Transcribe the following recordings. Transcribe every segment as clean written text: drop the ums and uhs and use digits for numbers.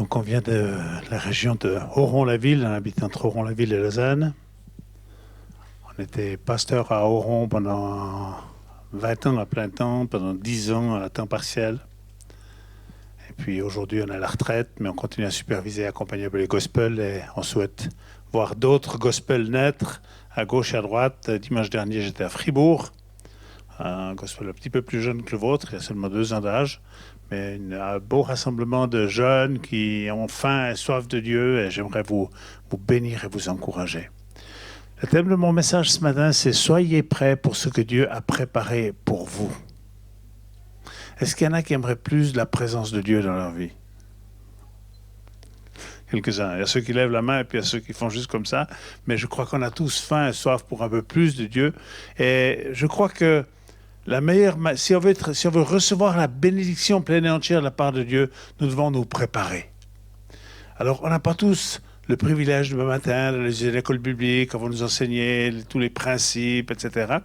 Donc on vient de la région de Oron-la-Ville, on habite entre Oron-la-Ville et Lausanne. On était pasteur à Oron pendant 20 ans à plein temps, pendant 10 ans à temps partiel. Et puis aujourd'hui on est à la retraite, mais on continue à superviser et accompagner les gospels et on souhaite voir d'autres gospels naître à gauche et à droite. Dimanche dernier j'étais à Fribourg, un gospel un petit peu plus jeune que le vôtre, il y a seulement 2 ans d'âge. Mais un beau rassemblement de jeunes qui ont faim et soif de Dieu et j'aimerais vous bénir et vous encourager. Le thème de mon message ce matin, c'est « Soyez prêts pour ce que Dieu a préparé pour vous ». Est-ce qu'il y en a qui aimeraient plus de la présence de Dieu dans leur vie? Quelques-uns. Il y a ceux qui lèvent la main et puis il y a ceux qui font juste comme ça. Mais je crois qu'on a tous faim et soif pour un peu plus de Dieu. Et je crois que si on veut recevoir la bénédiction pleine et entière de la part de Dieu, nous devons nous préparer. Alors, on n'a pas tous le privilège demain matin d'aller à l'école biblique, on va nous enseigner tous les principes, etc.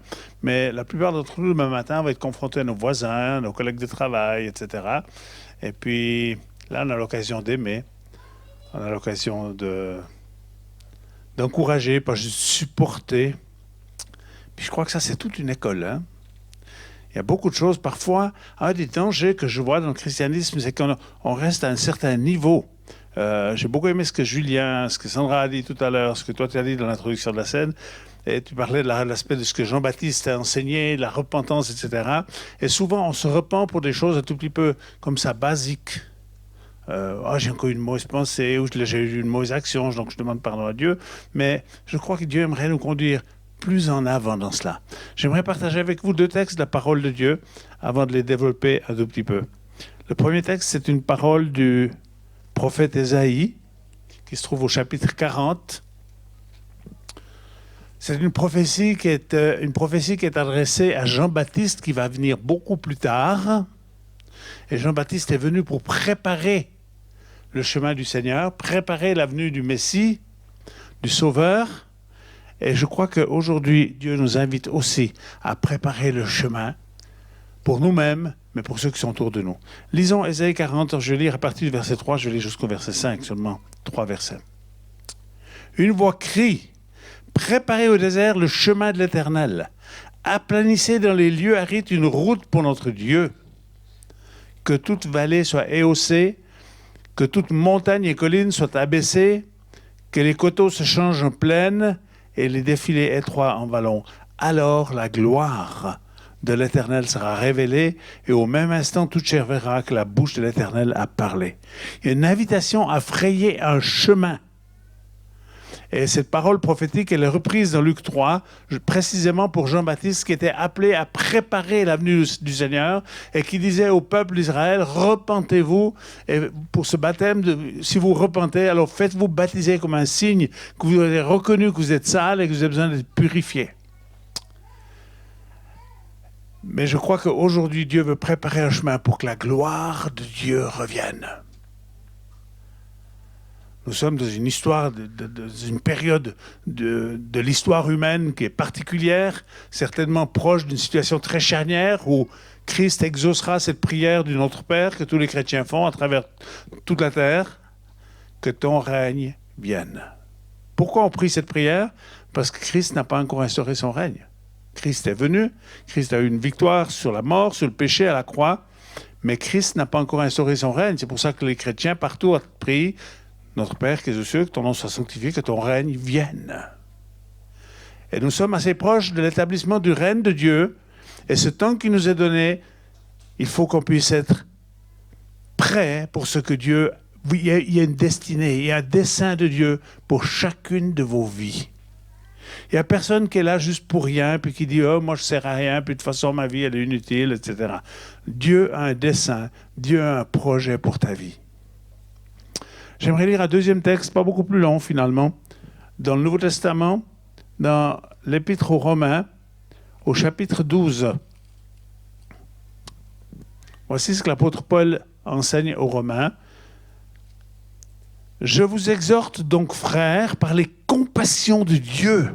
Mais la plupart d'entre nous, demain matin, on va être confrontés à nos voisins, nos collègues de travail, etc. Et puis, là, on a l'occasion d'aimer, on a l'occasion d'encourager, pas juste supporter. Puis je crois que ça, c'est toute une école, hein. Il y a beaucoup de choses. Parfois, un des dangers que je vois dans le christianisme, c'est qu'on reste à un certain niveau. J'ai beaucoup aimé ce que Sandra a dit tout à l'heure, ce que toi tu as dit dans l'introduction de la scène. Et tu parlais de l'aspect de ce que Jean-Baptiste a enseigné, la repentance, etc. Et souvent, on se repent pour des choses un tout petit peu comme ça, basiques. J'ai encore eu une mauvaise pensée, ou j'ai eu une mauvaise action, donc je demande pardon à Dieu. Mais je crois que Dieu aimerait nous conduire plus en avant dans cela. J'aimerais partager avec vous 2 textes de la parole de Dieu avant de les développer un tout petit peu. Le premier texte, c'est une parole du prophète Ésaïe qui se trouve au chapitre 40. C'est une prophétie qui est adressée à Jean-Baptiste qui va venir beaucoup plus tard. Et Jean-Baptiste est venu pour préparer le chemin du Seigneur, préparer la venue du Messie, du Sauveur. Et je crois qu'aujourd'hui, Dieu nous invite aussi à préparer le chemin pour nous-mêmes, mais pour ceux qui sont autour de nous. Lisons Ésaïe 40, je vais lire à partir du verset 3, je vais lire jusqu'au verset 5 seulement, 3 versets. Une voix crie, préparez au désert le chemin de l'Éternel, aplanissez dans les lieux arides une route pour notre Dieu, que toute vallée soit éhaussée, que toute montagne et colline soient abaissées, que les coteaux se changent en plaine, et les défilés étroits en vallon. Alors la gloire de l'Éternel sera révélée, et au même instant, toute chair verra que la bouche de l'Éternel a parlé. Il y a une invitation à frayer un chemin. Et cette parole prophétique, elle est reprise dans Luc 3, précisément pour Jean-Baptiste, qui était appelé à préparer la venue du Seigneur, et qui disait au peuple d'Israël, repentez-vous, et pour ce baptême, si vous repentez, alors faites-vous baptiser comme un signe que vous avez reconnu que vous êtes sale et que vous avez besoin d'être purifié. Mais je crois qu'aujourd'hui, Dieu veut préparer un chemin pour que la gloire de Dieu revienne. Nous sommes dans une histoire, dans une période de l'histoire humaine qui est particulière, certainement proche d'une situation très charnière où Christ exaucera cette prière du Notre Père que tous les chrétiens font à travers toute la terre, que ton règne vienne. Pourquoi on prie cette prière? Parce que Christ n'a pas encore instauré son règne. Christ est venu, Christ a eu une victoire sur la mort, sur le péché à la croix, mais Christ n'a pas encore instauré son règne. C'est pour ça que les chrétiens partout prient Notre Père qui es aux cieux, que ton nom soit sanctifié, que ton règne vienne. Et nous sommes assez proches de l'établissement du règne de Dieu. Et ce temps qui nous est donné, il faut qu'on puisse être prêt pour ce que Dieu... Il y a une destinée, il y a un dessein de Dieu pour chacune de vos vies. Il n'y a personne qui est là juste pour rien, puis qui dit « Oh, moi je ne sers à rien, puis de toute façon ma vie elle est inutile, etc. » Dieu a un dessein, Dieu a un projet pour ta vie. J'aimerais lire un 2e texte, pas beaucoup plus long finalement, dans le Nouveau Testament, dans l'Épître aux Romains, au chapitre 12. Voici ce que l'apôtre Paul enseigne aux Romains. « Je vous exhorte donc, frères, par les compassions de Dieu,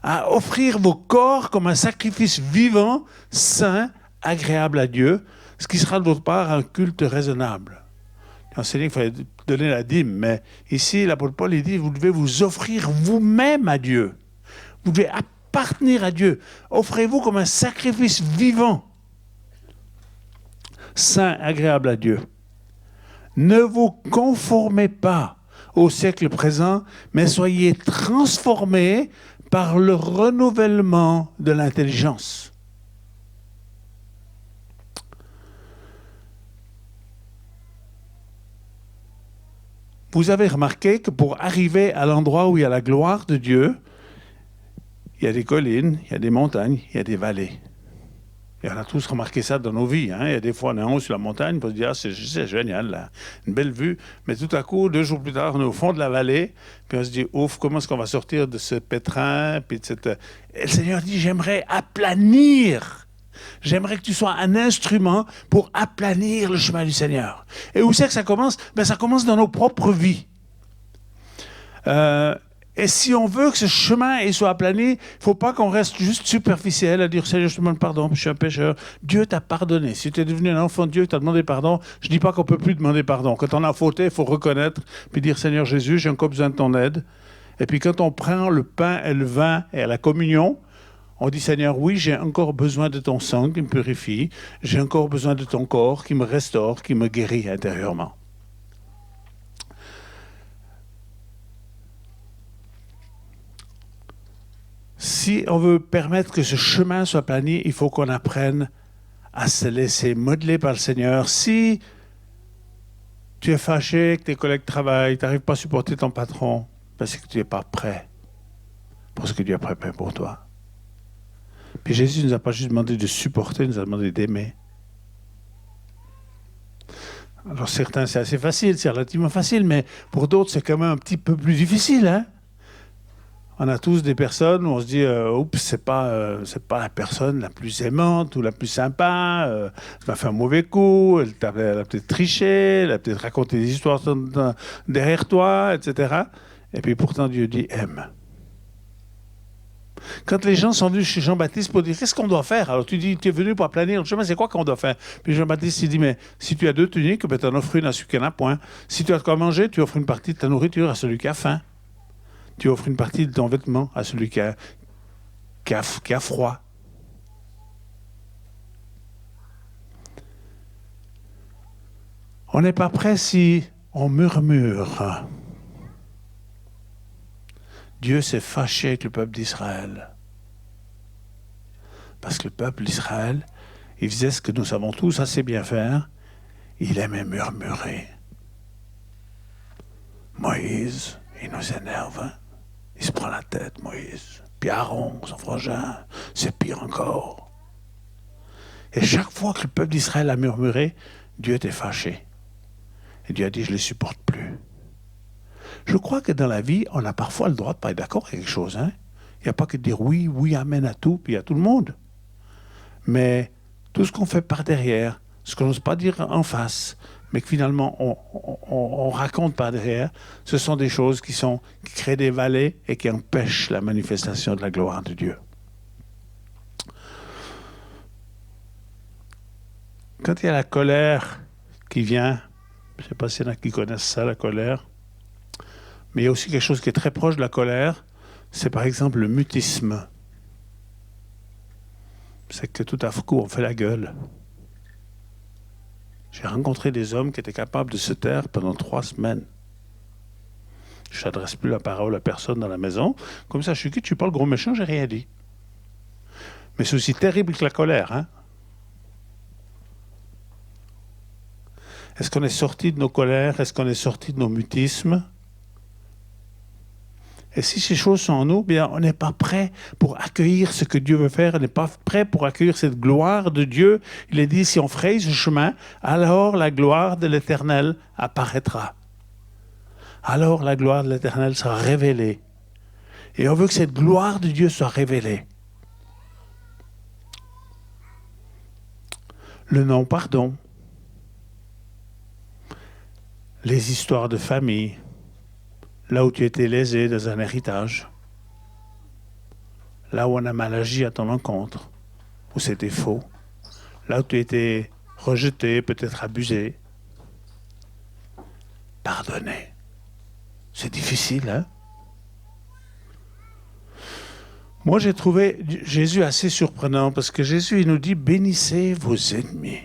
à offrir vos corps comme un sacrifice vivant, saint, agréable à Dieu, ce qui sera de votre part un culte raisonnable. » Il enseignait qu'il fallait donner la dîme. Mais ici, l'apôtre Paul, il dit, vous devez vous offrir vous-même à Dieu. Vous devez appartenir à Dieu. Offrez-vous comme un sacrifice vivant, saint, agréable à Dieu. Ne vous conformez pas au siècle présent, mais soyez transformés par le renouvellement de l'intelligence. Vous avez remarqué que pour arriver à l'endroit où il y a la gloire de Dieu, il y a des collines, il y a des montagnes, il y a des vallées. Et on a tous remarqué ça dans nos vies. Il y a des fois, on est en haut sur la montagne, on se dit, ah, c'est génial, là, une belle vue. Mais tout à coup, 2 jours plus tard, on est au fond de la vallée, puis on se dit, ouf, comment est-ce qu'on va sortir de ce pétrin, puis de cette... Et le Seigneur dit, j'aimerais aplanir. J'aimerais que tu sois un instrument pour aplanir le chemin du Seigneur. Et où c'est que ça commence? Ben, ça commence dans nos propres vies. Et si on veut que ce chemin soit aplani, il ne faut pas qu'on reste juste superficiel à dire « Seigneur, je te demande pardon, je suis un pécheur. » Dieu t'a pardonné. Si tu es devenu un enfant de Dieu, tu as demandé pardon, je ne dis pas qu'on ne peut plus demander pardon. Quand on a fauté, il faut reconnaître, puis dire « Seigneur Jésus, j'ai encore besoin de ton aide. » Et puis quand on prend le pain et le vin et la communion, on dit « Seigneur, oui, j'ai encore besoin de ton sang qui me purifie. J'ai encore besoin de ton corps qui me restaure, qui me guérit intérieurement. » Si on veut permettre que ce chemin soit planifié, il faut qu'on apprenne à se laisser modeler par le Seigneur. Si tu es fâché, que tes collègues travaillent, tu n'arrives pas à supporter ton patron, parce que tu n'es pas prêt pour ce que Dieu a préparé pour toi. Puis Jésus ne nous a pas juste demandé de supporter, il nous a demandé d'aimer. Alors certains, c'est assez facile, c'est relativement facile, mais pour d'autres, c'est quand même un petit peu plus difficile, hein? On a tous des personnes où on se dit oups, c'est pas la personne la plus aimante ou la plus sympa, elle m'a fait un mauvais coup, elle a peut-être triché, elle a peut-être raconté des histoires derrière toi, etc. Et puis pourtant Dieu dit aime. Quand les gens sont venus chez Jean-Baptiste pour dire qu'est-ce qu'on doit faire, alors tu dis tu es venu pour aplanir le chemin, c'est quoi qu'on doit faire? Puis Jean-Baptiste il dit mais si tu as 2 tuniques, ben, tu en offres une à celui qui en a point. Si tu as de quoi manger, tu offres une partie de ta nourriture à celui qui a faim. Tu offres une partie de ton vêtement à celui qui a froid. On n'est pas prêt si on murmure. Dieu s'est fâché avec le peuple d'Israël. Parce que le peuple d'Israël, il faisait ce que nous savons tous assez bien faire. Il aimait murmurer. Moïse, il nous énerve, hein? Il se prend la tête, Moïse. Puis Aaron, son frangin, c'est pire encore. Et chaque fois que le peuple d'Israël a murmuré, Dieu était fâché. Et Dieu a dit, je ne les supporte plus. Je crois que dans la vie, on a parfois le droit de ne pas être d'accord avec quelque chose. Hein? Il n'y a pas que de dire oui, oui, amen à tout, puis à tout le monde. Mais tout ce qu'on fait par derrière, ce qu'on n'ose pas dire en face, mais que finalement on raconte par derrière, ce sont des choses qui créent des vallées et qui empêchent la manifestation de la gloire de Dieu. Quand il y a la colère qui vient, je ne sais pas s'il y en a qui connaissent ça, la colère, mais il y a aussi quelque chose qui est très proche de la colère, c'est par exemple le mutisme. C'est que tout à coup on fait la gueule. J'ai rencontré des hommes qui étaient capables de se taire pendant 3 semaines. Je n'adresse plus la parole à personne dans la maison. Comme ça, je suis qui? Tu parles gros méchant, j'ai rien dit. Mais c'est aussi terrible que la colère. Hein? Est-ce qu'on est sorti de nos colères? Est-ce qu'on est sorti de nos mutismes? Et si ces choses sont en nous, bien, on n'est pas prêt pour accueillir ce que Dieu veut faire. On n'est pas prêt pour accueillir cette gloire de Dieu. Il est dit, si on fraye ce chemin, alors la gloire de l'Éternel apparaîtra. Alors la gloire de l'Éternel sera révélée. Et on veut que cette gloire de Dieu soit révélée. Le non-pardon. Les histoires de famille. Là où tu étais lésé dans un héritage, là où on a mal agi à ton encontre, où c'était faux, là où tu étais rejeté, peut-être abusé. pardonner. C'est difficile, hein? Moi, j'ai trouvé Jésus assez surprenant parce que Jésus, il nous dit « Bénissez vos ennemis ».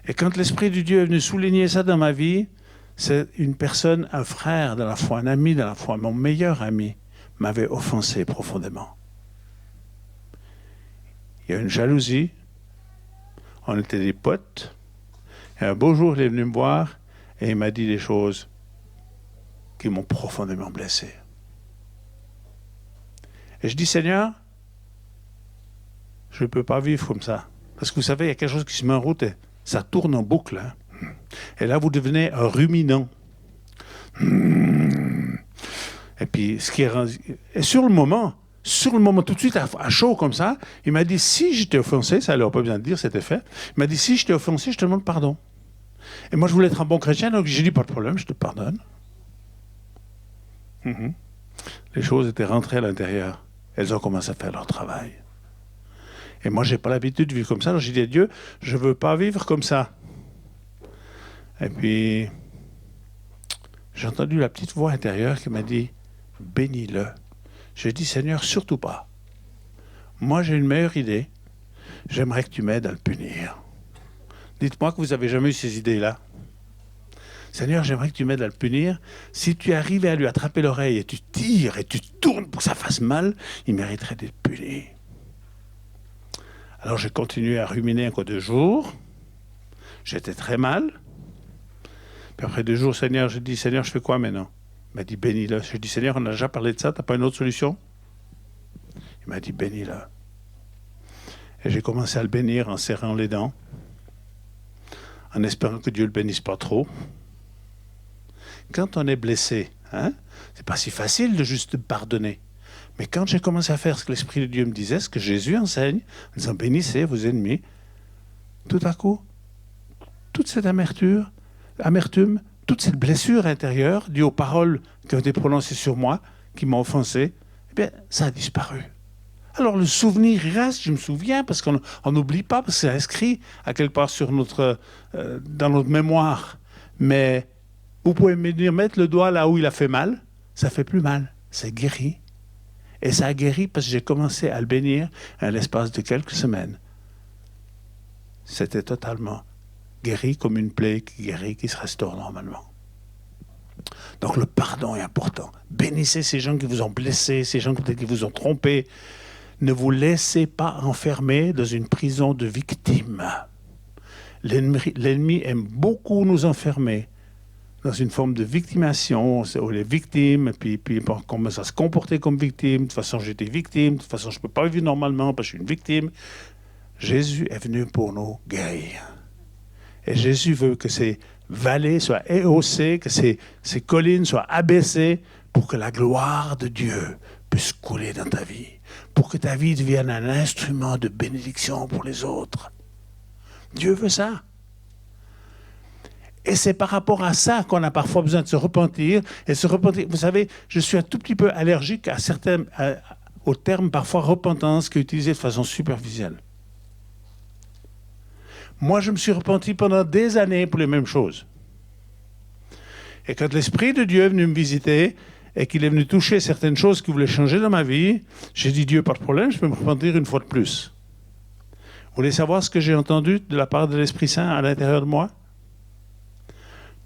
Et quand l'Esprit de Dieu est venu souligner ça dans ma vie, c'est une personne, un frère de la foi, un ami de la foi, mon meilleur ami, m'avait offensé profondément. Il y a une jalousie, on était des potes, et un beau jour, il est venu me voir et il m'a dit des choses qui m'ont profondément blessé. Et je dis, Seigneur, je ne peux pas vivre comme ça. Parce que vous savez, il y a quelque chose qui se met en route et ça tourne en boucle. Hein. Et là, vous devenez un ruminant. Et puis, et sur le moment, tout de suite, à chaud comme ça, il m'a dit, si je t'ai offensé, ça n'aurait pas besoin de dire, c'était fait, il m'a dit, si je t'ai offensé, je te demande pardon. Et moi, je voulais être un bon chrétien, donc j'ai dit, pas de problème, je te pardonne. Les choses étaient rentrées à l'intérieur. Elles ont commencé à faire leur travail. Et moi, je n'ai pas l'habitude de vivre comme ça. Donc j'ai dit à Dieu, je ne veux pas vivre comme ça. Et puis, j'ai entendu la petite voix intérieure qui m'a dit, bénis-le. J'ai dit, Seigneur, surtout pas. Moi, j'ai une meilleure idée. J'aimerais que tu m'aides à le punir. Dites-moi que vous n'avez jamais eu ces idées-là. Seigneur, j'aimerais que tu m'aides à le punir. Si tu arrivais à lui attraper l'oreille et tu tires et tu tournes pour que ça fasse mal, il mériterait d'être puni. Alors j'ai continué à ruminer encore 2 jours. J'étais très mal. Puis après 2 jours, Seigneur, j'ai dit, Seigneur, je fais quoi maintenant? Il m'a dit, bénis-le. J'ai dit, Seigneur, on a déjà parlé de ça, tu n'as pas une autre solution? Il m'a dit, bénis-le. Et j'ai commencé à le bénir en serrant les dents, en espérant que Dieu ne le bénisse pas trop. Quand on est blessé, c'est pas si facile de juste pardonner. Mais quand j'ai commencé à faire ce que l'Esprit de Dieu me disait, ce que Jésus enseigne, en disant bénissez vos ennemis, tout à coup, toute cette amertume, toute cette blessure intérieure due aux paroles qui ont été prononcées sur moi, qui m'ont offensé, eh bien, ça a disparu. Alors le souvenir il reste, je me souviens, parce qu'on n'oublie pas, parce que c'est inscrit à quelque part sur dans notre mémoire. Mais vous pouvez me dire, mettre le doigt là où il a fait mal, ça fait plus mal, c'est guéri. Et ça a guéri parce que j'ai commencé à le bénir à l'espace de quelques semaines. C'était totalement guéri comme une plaie qui guérit, qui se restaure normalement. Donc le pardon est important. Bénissez ces gens qui vous ont blessé, ces gens qui vous ont trompé. Ne vous laissez pas enfermer dans une prison de victimes. L'ennemi aime beaucoup nous enfermer dans une forme de victimation, où les victimes, puis on commence à se comporter comme victime. De toute façon, j'étais victime. De toute façon, je ne peux pas vivre normalement parce que je suis une victime. Jésus est venu pour nous guérir. Et Jésus veut que ces vallées soient rehaussées, que ces collines soient abaissées pour que la gloire de Dieu puisse couler dans ta vie, pour que ta vie devienne un instrument de bénédiction pour les autres. Dieu veut ça. Et c'est par rapport à ça qu'on a parfois besoin de se repentir. Et se repentir, vous savez, je suis un tout petit peu allergique au terme parfois repentance qui est utilisé de façon superficielle. Moi, je me suis repenti pendant des années pour les mêmes choses. Et quand l'Esprit de Dieu est venu me visiter et qu'il est venu toucher certaines choses qu'il voulait changer dans ma vie, j'ai dit, Dieu, pas de problème, je peux me repentir une fois de plus. Vous voulez savoir ce que j'ai entendu de la part de l'Esprit Saint à l'intérieur de moi?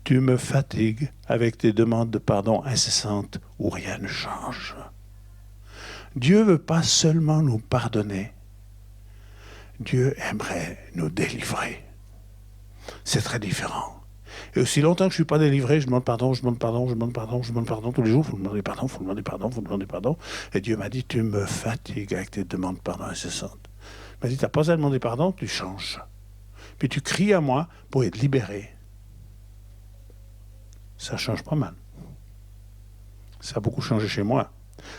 Tu me fatigues avec tes demandes de pardon incessantes où rien ne change. Dieu ne veut pas seulement nous pardonner. Dieu aimerait nous délivrer. C'est très différent. Et aussi longtemps que je ne suis pas délivré, je demande pardon, je demande pardon, je demande pardon, je demande pardon. Tous les jours, il faut demander pardon, il faut demander pardon, il faut demander pardon. Et Dieu m'a dit, tu me fatigues avec tes demandes de pardon incessantes. Il m'a dit, tu n'as pas à demander pardon, tu changes. Puis tu cries à moi pour être libéré. Ça change pas mal. Ça a beaucoup changé chez moi.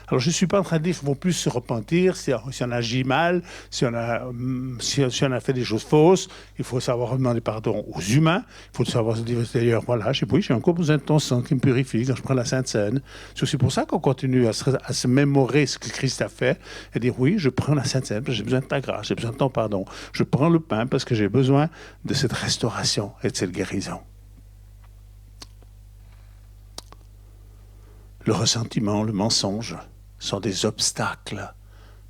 Alors, je ne suis pas en train de dire qu'il faut plus se repentir si on agit mal, si on a fait des choses fausses. Il faut savoir demander pardon aux humains. Il faut savoir se dire, d'ailleurs, voilà, j'ai encore besoin de ton sang qui me purifie quand je prends la Sainte Seine. C'est aussi pour ça qu'on continue à se mémorer ce que Christ a fait et dire, oui, je prends la Sainte Seine parce que j'ai besoin de ta grâce, j'ai besoin de ton pardon. Je prends le pain parce que j'ai besoin de cette restauration et de cette guérison. le ressentiment, le mensonge sont des obstacles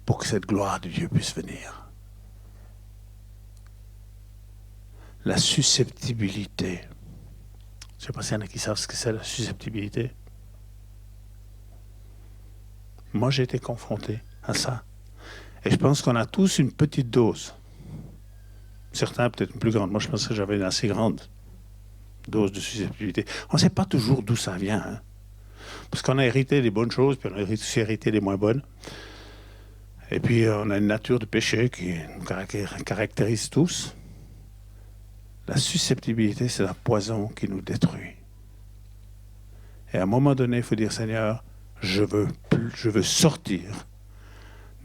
pour que cette gloire de Dieu puisse venir. La susceptibilité. Je ne sais pas s'il y en a qui savent ce que c'est la susceptibilité. Moi, j'ai été confronté à ça. Et je pense qu'on a tous une petite dose. Certains peut-être une plus grande. Moi, je pense que j'avais une assez grande dose de susceptibilité. On ne sait pas toujours d'où ça vient. Hein? Parce qu'on a hérité des bonnes choses, puis on a aussi hérité des moins bonnes. Et puis, on a une nature de péché qui nous caractérise tous. La susceptibilité, c'est un poison qui nous détruit. Et à un moment donné, il faut dire, Seigneur, je veux sortir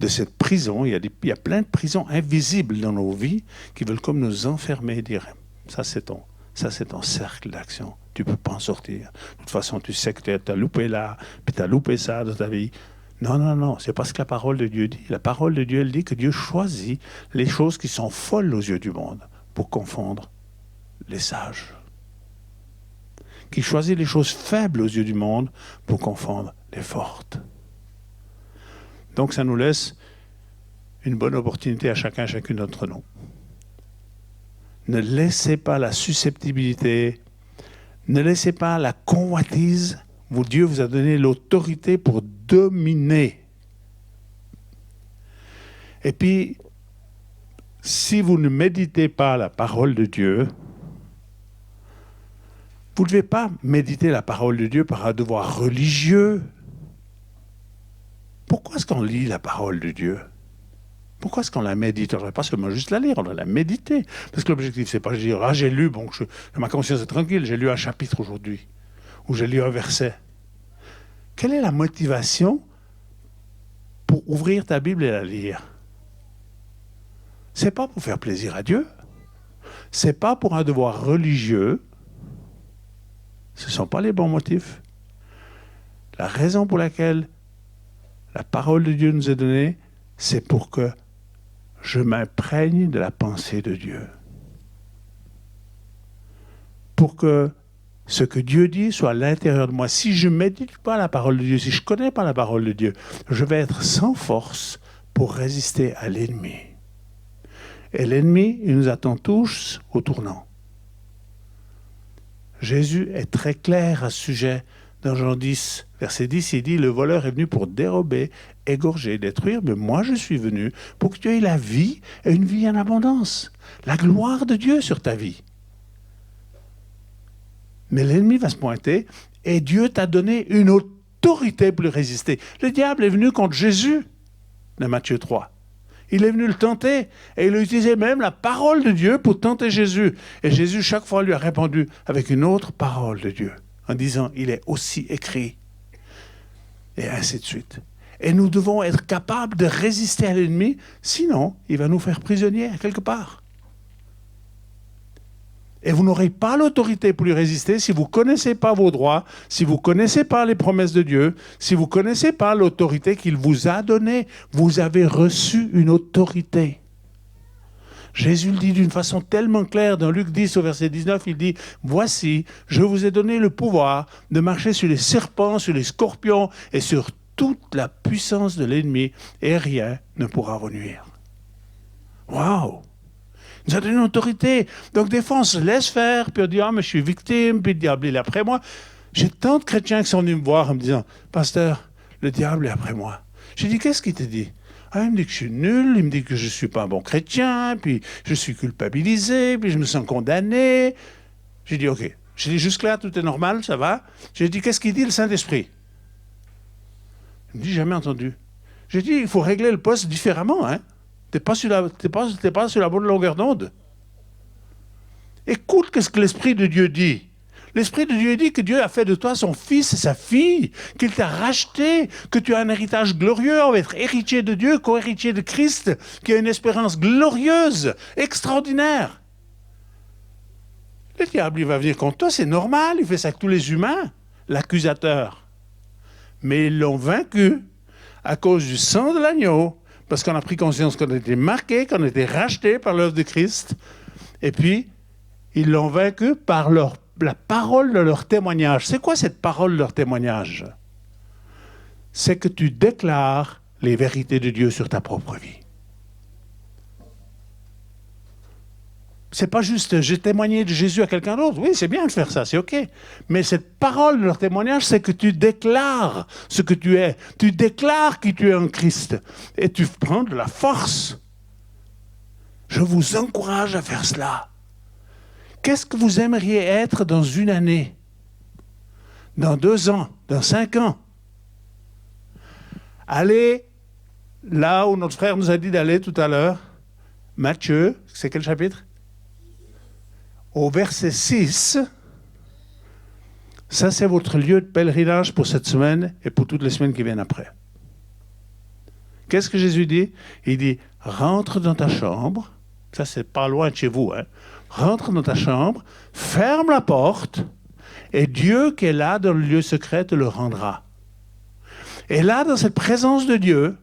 de cette prison. Il y a plein de prisons invisibles dans nos vies qui veulent comme nous enfermer et dire, ça c'est ton cercle d'action. Tu ne peux pas en sortir. De toute façon, tu sais que tu as loupé là, puis tu as loupé ça dans ta vie. Non, c'est pas ce que la parole de Dieu dit. La parole de Dieu, elle dit que Dieu choisit les choses qui sont folles aux yeux du monde pour confondre les sages. Qui choisit les choses faibles aux yeux du monde pour confondre les fortes. Donc ça nous laisse une bonne opportunité à chacune d'entre nous. Ne laissez pas la susceptibilité, ne laissez pas la convoitise. Dieu vous a donné l'autorité pour dominer. Et puis, si vous ne méditez pas la parole de Dieu, vous ne devez pas méditer la parole de Dieu par un devoir religieux. Pourquoi est-ce qu'on lit la parole de Dieu? Pourquoi est-ce qu'on la médite? On ne devrait pas seulement juste la lire, on doit la méditer. Parce que l'objectif, c'est pas de dire, ah, j'ai lu, bon, ma conscience est tranquille, j'ai lu un chapitre aujourd'hui, ou j'ai lu un verset. Quelle est la motivation pour ouvrir ta Bible et la lire? C'est pas pour faire plaisir à Dieu. C'est pas pour un devoir religieux. Ce ne sont pas les bons motifs. La raison pour laquelle la parole de Dieu nous est donnée, c'est pour que je m'imprègne de la pensée de Dieu. Pour que ce que Dieu dit soit à l'intérieur de moi. Si je ne médite pas la parole de Dieu, si je ne connais pas la parole de Dieu, je vais être sans force pour résister à l'ennemi. Et l'ennemi, il nous attend tous au tournant. Jésus est très clair à ce sujet. Dans Jean 10, verset 10, il dit, le voleur est venu pour dérober, égorger, détruire, mais moi je suis venu pour que tu aies la vie et une vie en abondance. La gloire de Dieu sur ta vie. Mais l'ennemi va se pointer et Dieu t'a donné une autorité pour lui résister. Le diable est venu contre Jésus, dans Matthieu 3. Il est venu le tenter et il a utilisé même la parole de Dieu pour tenter Jésus. Et Jésus, chaque fois, lui a répondu avec une autre parole de Dieu, en disant, il est aussi écrit. Et ainsi de suite. Et nous devons être capables de résister à l'ennemi, sinon, il va nous faire prisonniers quelque part. Et vous n'aurez pas l'autorité pour lui résister si vous ne connaissez pas vos droits, si vous ne connaissez pas les promesses de Dieu, si vous ne connaissez pas l'autorité qu'il vous a donnée. Vous avez reçu une autorité. Jésus le dit d'une façon tellement claire dans Luc 10 au verset 19, il dit « Voici, je vous ai donné le pouvoir de marcher sur les serpents, sur les scorpions et sur toute la puissance de l'ennemi, et rien ne pourra vous nuire. » Waouh! Il nous a donné une autorité. Donc des fois, on se laisse faire, puis on dit « Ah, mais je suis victime, puis le diable il est après moi. » J'ai tant de chrétiens qui sont venus me voir en me disant « Pasteur, le diable est après moi. » J'ai dit « Qu'est-ce qu'il te dit ?» Ah, il me dit que je suis nul, il me dit que je ne suis pas un bon chrétien, puis je suis culpabilisé, puis je me sens condamné. J'ai dit, OK. J'ai dit, jusque-là, tout est normal, ça va. J'ai dit, qu'est-ce qu'il dit le Saint-Esprit? Il me dit, jamais entendu. J'ai dit, il faut régler le poste différemment, hein. T'es pas sur la bonne longueur d'onde. Écoute ce que l'Esprit de Dieu dit. L'Esprit de Dieu dit que Dieu a fait de toi son fils et sa fille, qu'il t'a racheté, que tu as un héritage glorieux, on va être héritier de Dieu, co-héritier de Christ, qui a une espérance glorieuse, extraordinaire. Le diable, il va venir contre toi, c'est normal, il fait ça avec tous les humains, l'accusateur. Mais ils l'ont vaincu à cause du sang de l'agneau, parce qu'on a pris conscience qu'on a été marqué, qu'on a été racheté par l'œuvre de Christ, et puis ils l'ont vaincu par la parole de leur témoignage. C'est quoi cette parole de leur témoignage? c'est que tu déclares les vérités de Dieu sur ta propre vie. C'est pas juste j'ai témoigné de Jésus à quelqu'un d'autre. Oui, c'est bien de faire ça, c'est OK. Mais cette parole de leur témoignage, c'est que tu déclares ce que tu es. Tu déclares qui tu es en Christ. Et tu prends de la force. Je vous encourage à faire cela. Qu'est-ce que vous aimeriez être dans une année? Dans 2 ans? Dans 5 ans? Allez là où notre frère nous a dit d'aller tout à l'heure. Matthieu, c'est quel chapitre? Au verset 6, ça c'est votre lieu de pèlerinage pour cette semaine et pour toutes les semaines qui viennent après. Qu'est-ce que Jésus dit? Il dit, rentre dans ta chambre, ça c'est pas loin de chez vous, hein. Rentre dans ta chambre, ferme la porte, et Dieu qui est là dans le lieu secret te le rendra. Et là, dans cette présence de Dieu,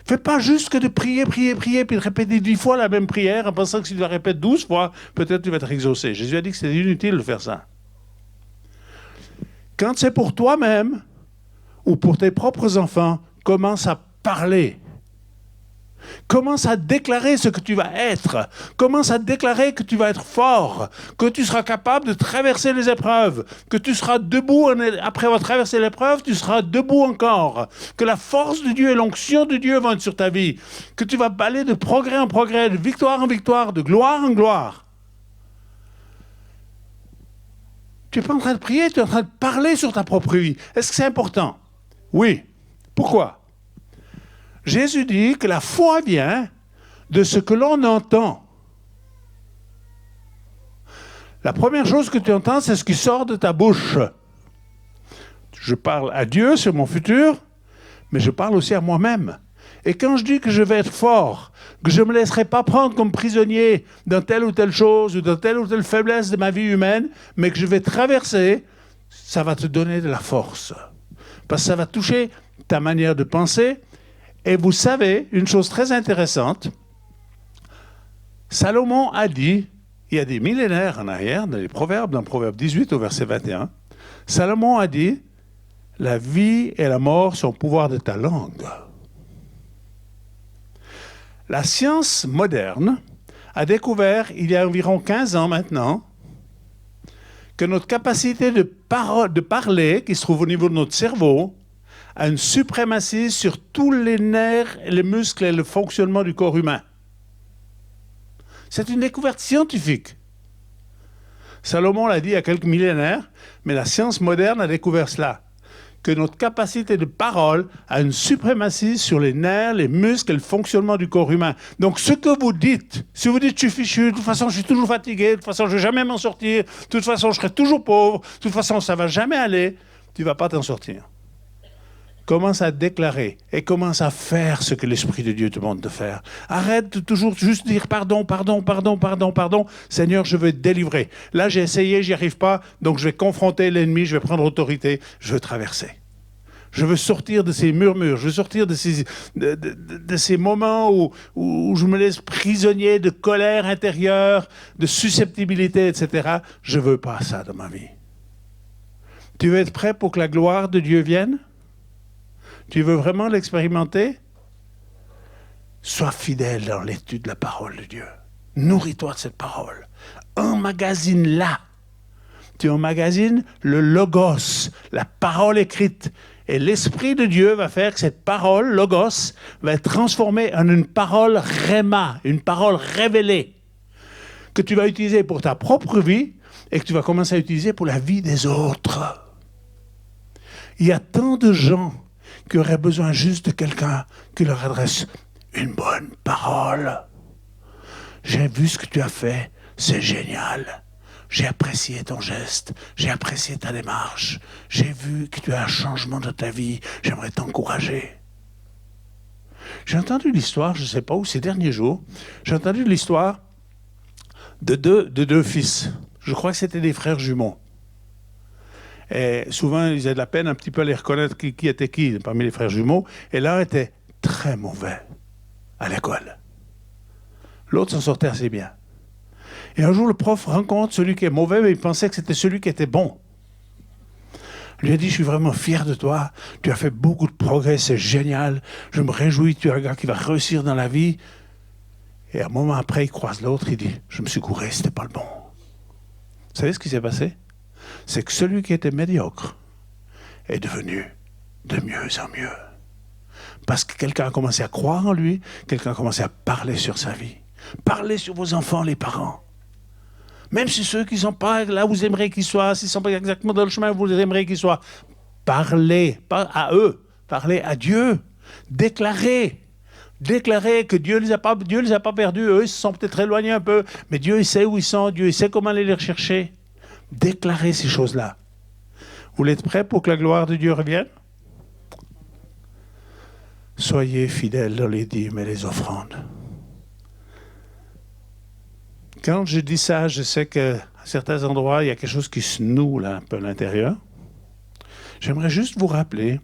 fais pas juste que de prier, puis de répéter 10 fois la même prière en pensant que si tu la répètes 12 fois, peut-être tu vas être exaucé. Jésus a dit que c'est inutile de faire ça. Quand c'est pour toi-même ou pour tes propres enfants, commence à parler. Commence à déclarer ce que tu vas être. Commence à déclarer que tu vas être fort, que tu seras capable de traverser les épreuves, que tu seras debout après avoir traversé l'épreuve, tu seras debout encore, que la force de Dieu et l'onction de Dieu vont être sur ta vie, que tu vas aller de progrès en progrès, de victoire en victoire, de gloire en gloire. Tu n'es pas en train de prier, tu es en train de parler sur ta propre vie. Est-ce que c'est important? Oui. Pourquoi? Jésus dit que la foi vient de ce que l'on entend. La première chose que tu entends, c'est ce qui sort de ta bouche. Je parle à Dieu sur mon futur, mais je parle aussi à moi-même. Et quand je dis que je vais être fort, que je ne me laisserai pas prendre comme prisonnier dans telle ou telle chose, ou dans telle ou telle faiblesse de ma vie humaine, mais que je vais traverser, ça va te donner de la force. Parce que ça va toucher ta manière de penser. Et vous savez, une chose très intéressante, Salomon a dit, il y a des millénaires en arrière, dans les Proverbes, dans Proverbe 18 au verset 21, Salomon a dit, la vie et la mort sont au pouvoir de ta langue. La science moderne a découvert, il y a environ 15 ans maintenant, que notre capacité de parler, qui se trouve au niveau de notre cerveau, a une suprématie sur tous les nerfs, les muscles et le fonctionnement du corps humain. C'est une découverte scientifique. Salomon l'a dit il y a quelques millénaires, mais la science moderne a découvert cela, que notre capacité de parole a une suprématie sur les nerfs, les muscles et le fonctionnement du corps humain. Donc ce que vous dites, si vous dites « je suis fichu, de toute façon je suis toujours fatigué, de toute façon je ne vais jamais m'en sortir, de toute façon je serai toujours pauvre, de toute façon ça ne va jamais aller », tu ne vas pas t'en sortir. Commence à déclarer et commence à faire ce que l'Esprit de Dieu te demande de faire. Arrête de toujours juste dire pardon. Seigneur, je veux te délivrer. Là, j'ai essayé, j'y arrive pas, donc je vais confronter l'ennemi, je vais prendre autorité, je veux traverser. Je veux sortir de ces murmures, je veux sortir de ces moments où je me laisse prisonnier de colère intérieure, de susceptibilité, etc. Je veux pas ça dans ma vie. Tu veux être prêt pour que la gloire de Dieu vienne? Tu veux vraiment l'expérimenter? Sois fidèle dans l'étude de la parole de Dieu. Nourris-toi de cette parole. Emmagasine-la. Tu emmagasines le logos, la parole écrite. Et l'Esprit de Dieu va faire que cette parole, logos, va être transformée en une parole réma, une parole révélée, que tu vas utiliser pour ta propre vie et que tu vas commencer à utiliser pour la vie des autres. Il y a tant de gens qui auraient besoin juste de quelqu'un qui leur adresse une bonne parole. J'ai vu ce que tu as fait, c'est génial. J'ai apprécié ton geste, j'ai apprécié ta démarche. J'ai vu que tu as un changement dans ta vie, j'aimerais t'encourager. J'ai entendu l'histoire, je ne sais pas où, ces derniers jours, j'ai entendu l'histoire de deux fils. Je crois que c'était des frères jumeaux. Et souvent, ils avaient de la peine un petit peu à les reconnaître qui était qui parmi les frères jumeaux. Et l'un était très mauvais à l'école. L'autre s'en sortait assez bien. Et un jour, le prof rencontre celui qui est mauvais, mais il pensait que c'était celui qui était bon. lui a dit, je suis vraiment fier de toi, tu as fait beaucoup de progrès, c'est génial, je me réjouis, tu es un gars qui va réussir dans la vie. Et un moment après, il croise l'autre, il dit, je me suis gouré, c'était pas le bon. Vous savez ce qui s'est passé? C'est que celui qui était médiocre est devenu de mieux en mieux. Parce que quelqu'un a commencé à croire en lui, quelqu'un a commencé à parler sur sa vie. Parlez sur vos enfants, les parents. Même si ceux qui ne sont pas là où vous aimeriez qu'ils soient, s'ils ne sont pas exactement dans le chemin où vous aimeriez qu'ils soient, parlez, pas à eux, parlez à Dieu. Déclarez que Dieu les a pas perdus. Eux, ils se sont peut-être éloignés un peu, mais Dieu, il sait où ils sont, Dieu, il sait comment aller les rechercher. Déclarez ces choses-là. Vous êtes prêts pour que la gloire de Dieu revienne? Soyez fidèles dans les dîmes et les offrandes. Quand je dis ça, je sais qu'à certains endroits, il y a quelque chose qui se noue là, un peu à l'intérieur. J'aimerais juste vous rappeler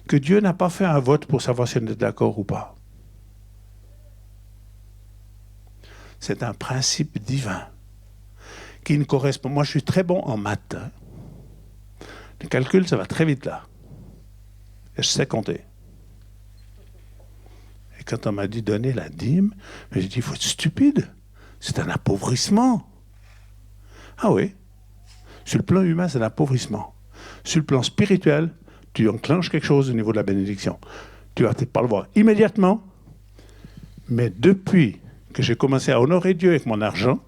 que Dieu n'a pas fait un vote pour savoir si on est d'accord ou pas. C'est un principe divin qui ne correspond... Moi, je suis très bon en maths. Hein. Le calcul, ça va très vite là. Et je sais compter. Et quand on m'a dit donner la dîme, j'ai dit, il faut être stupide. C'est un appauvrissement. Ah oui. Sur le plan humain, c'est un appauvrissement. Sur le plan spirituel, tu enclenches quelque chose au niveau de la bénédiction. Tu vas peut-être pas le voir immédiatement, mais depuis que j'ai commencé à honorer Dieu avec mon argent,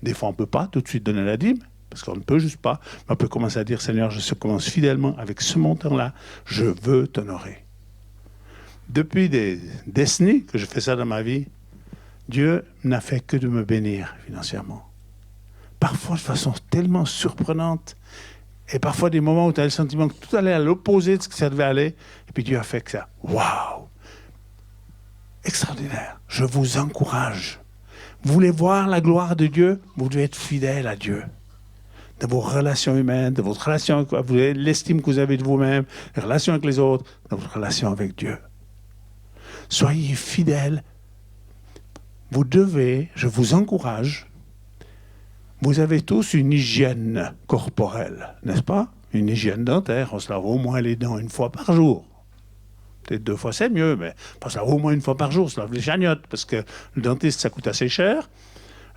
des fois on ne peut pas tout de suite donner la dîme, parce qu'on ne peut juste pas, mais on peut commencer à dire, Seigneur, je commence fidèlement avec ce montant-là, je veux t'honorer. Depuis des décennies que je fais ça dans ma vie, Dieu n'a fait que de me bénir financièrement. Parfois de façon tellement surprenante, et parfois des moments où tu as le sentiment que tout allait à l'opposé de ce que ça devait aller, et puis Dieu a fait que ça. Waouh! Extraordinaire. Je vous encourage. Vous voulez voir la gloire de Dieu? Vous devez être fidèle à Dieu. De vos relations humaines, de votre relation avec l'estime que vous avez de vous-même, les relations avec les autres, de votre relation avec Dieu. Soyez fidèles. Vous devez, je vous encourage, vous avez tous une hygiène corporelle, n'est-ce pas? Une hygiène dentaire, on se lave au moins les dents une fois par jour. Peut-être 2 fois c'est mieux, mais on se lave au moins une fois par jour, on se lave les chagnottes, parce que le dentiste, ça coûte assez cher.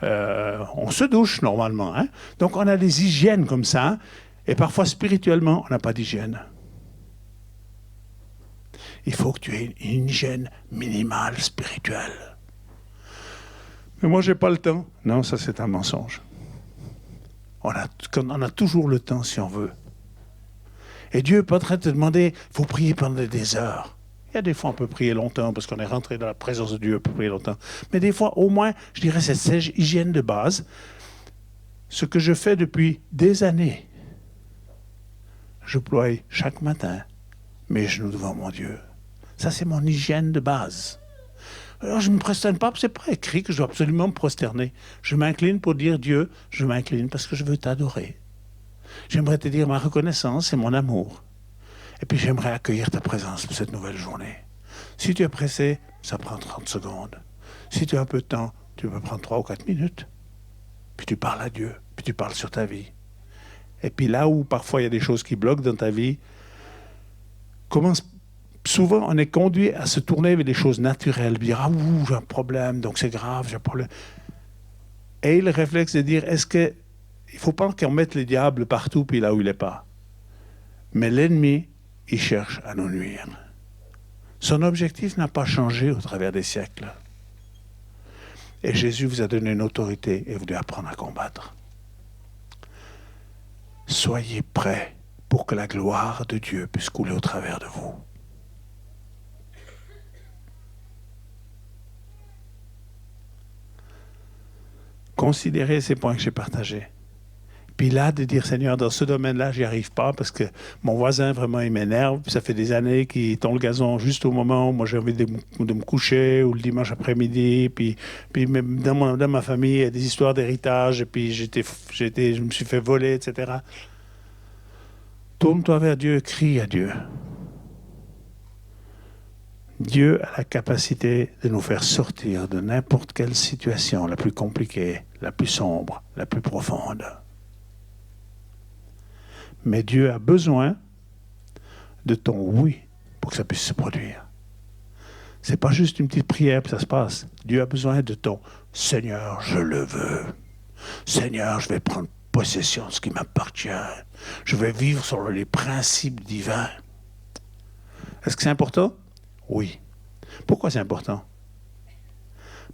On se douche normalement. Hein? Donc on a des hygiènes comme ça, et parfois spirituellement, on n'a pas d'hygiène. Il faut que tu aies une hygiène minimale spirituelle. Mais moi, je n'ai pas le temps. Non, ça, c'est un mensonge. On a toujours le temps si on veut. Et Dieu n'est pas en train de te demander, il faut prier pendant des heures. Il y a des fois, on peut prier longtemps parce qu'on est rentré dans la présence de Dieu, on peut prier longtemps. Mais des fois, au moins, je dirais, c'est cette hygiène de base. Ce que je fais depuis des années. Je ploie chaque matin mes genoux devant mon Dieu. Ça, c'est mon hygiène de base. Alors, je ne me prosterne pas, c'est pas écrit que je dois absolument me prosterner. Je m'incline pour dire Dieu, je m'incline parce que je veux t'adorer. J'aimerais te dire ma reconnaissance et mon amour. Et puis j'aimerais accueillir ta présence pour cette nouvelle journée. Si tu es pressé, ça prend 30 secondes. Si tu as un peu de temps, tu peux prendre 3 ou 4 minutes. Puis tu parles à Dieu, puis tu parles sur ta vie. Et puis là où parfois il y a des choses qui bloquent dans ta vie, souvent, on est conduit à se tourner vers des choses naturelles, dire « Ah, j'ai un problème, donc c'est grave, j'ai un problème. » Et le réflexe de dire « Est-ce que... » Il ne faut pas qu'on mette le diable partout, puis là où il n'est pas. Mais l'ennemi, il cherche à nous nuire. Son objectif n'a pas changé au travers des siècles. Et Jésus vous a donné une autorité et vous devez apprendre à combattre. Soyez prêts pour que la gloire de Dieu puisse couler au travers de vous. Considérez ces points que j'ai partagés. Puis là, de dire, Seigneur, dans ce domaine-là, j'y arrive pas parce que mon voisin, vraiment, il m'énerve. Puis ça fait des années qu'il tond le gazon juste au moment où moi, j'ai envie de me coucher ou le dimanche après-midi. Puis même dans ma famille, il y a des histoires d'héritage. Et puis je me suis fait voler, etc. Tourne-toi vers Dieu, crie à Dieu. Dieu a la capacité de nous faire sortir de n'importe quelle situation, la plus compliquée, la plus sombre, la plus profonde. Mais Dieu a besoin de ton oui pour que ça puisse se produire. C'est pas juste une petite prière puis ça se passe. Dieu a besoin de ton Seigneur, je le veux. Seigneur, je vais prendre possession de ce qui m'appartient. Je vais vivre selon les principes divins. Est-ce que c'est important? Oui. Pourquoi c'est important?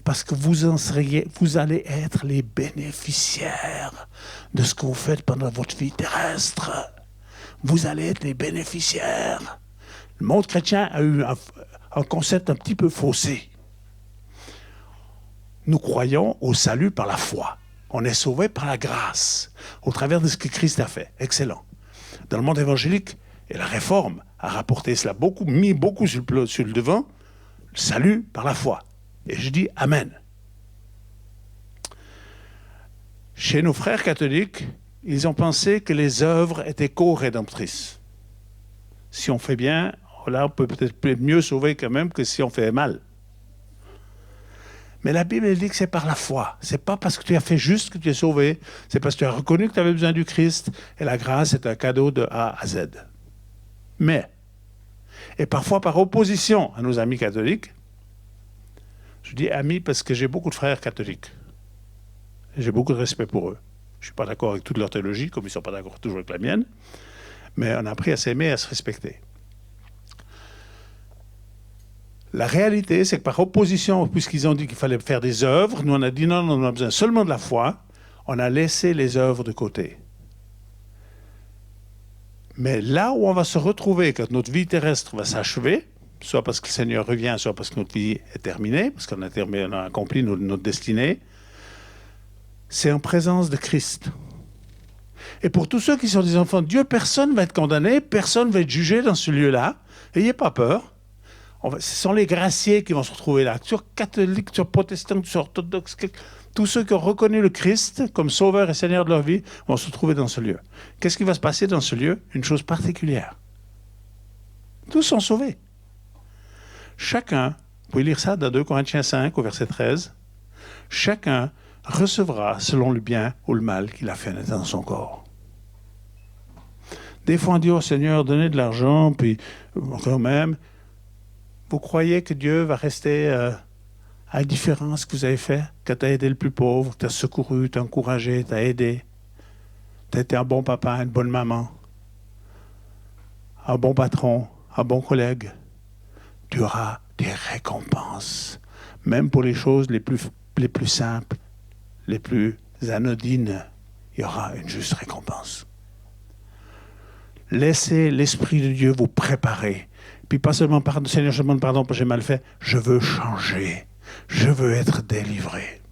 Parce que vous allez être les bénéficiaires de ce que vous faites pendant votre vie terrestre. Vous allez être les bénéficiaires. Le monde chrétien a eu un concept un petit peu faussé. Nous croyons au salut par la foi. On est sauvé par la grâce, au travers de ce que Christ a fait. Excellent. Dans le monde évangélique, et la réforme a rapporté cela mis beaucoup sur le devant, le salut par la foi. Et je dis Amen. Chez nos frères catholiques, ils ont pensé que les œuvres étaient co-rédemptrices. Si on fait bien, là, on peut peut-être mieux sauver quand même que si on fait mal. Mais la Bible dit que c'est par la foi. C'est pas parce que tu as fait juste que tu es sauvé. C'est parce que tu as reconnu que tu avais besoin du Christ. Et la grâce est un cadeau de A à Z. Mais, et parfois par opposition à nos amis catholiques, je dis amis parce que j'ai beaucoup de frères catholiques. J'ai beaucoup de respect pour eux. Je ne suis pas d'accord avec toute leur théologie, comme ils ne sont pas d'accord toujours avec la mienne. Mais on a appris à s'aimer et à se respecter. La réalité, c'est que par opposition, puisqu'ils ont dit qu'il fallait faire des œuvres, nous on a dit non, on a besoin seulement de la foi, on a laissé les œuvres de côté. Mais là où on va se retrouver, quand notre vie terrestre va s'achever, soit parce que le Seigneur revient, soit parce que notre vie est terminée, parce qu'on a accompli notre destinée, c'est en présence de Christ. Et pour tous ceux qui sont des enfants de Dieu, personne ne va être condamné, personne ne va être jugé dans ce lieu-là. N'ayez pas peur. Ce sont les graciés qui vont se retrouver là. Sur catholiques, sur protestants, sur orthodoxes, tous ceux qui ont reconnu le Christ comme sauveur et Seigneur de leur vie vont se retrouver dans ce lieu. Qu'est-ce qui va se passer dans ce lieu? Une chose particulière. Tous sont sauvés. Chacun, vous pouvez lire ça dans 2 Corinthiens 5 au verset 13, chacun recevra selon le bien ou le mal qu'il a fait naître dans son corps. Des fois on dit au Seigneur, donnez de l'argent, puis quand même, vous croyez que Dieu va rester indifférent à ce que vous avez fait, que tu as aidé le plus pauvre, que tu as secouru, tu as encouragé, tu as aidé, tu as été un bon papa, une bonne maman, un bon patron, un bon collègue. Tu auras des récompenses, même pour les choses les plus simples, les plus anodines, il y aura une juste récompense. Laissez l'Esprit de Dieu vous préparer. Puis pas seulement, Seigneur, je demande pardon parce que j'ai mal fait. Je veux changer. Je veux être délivré.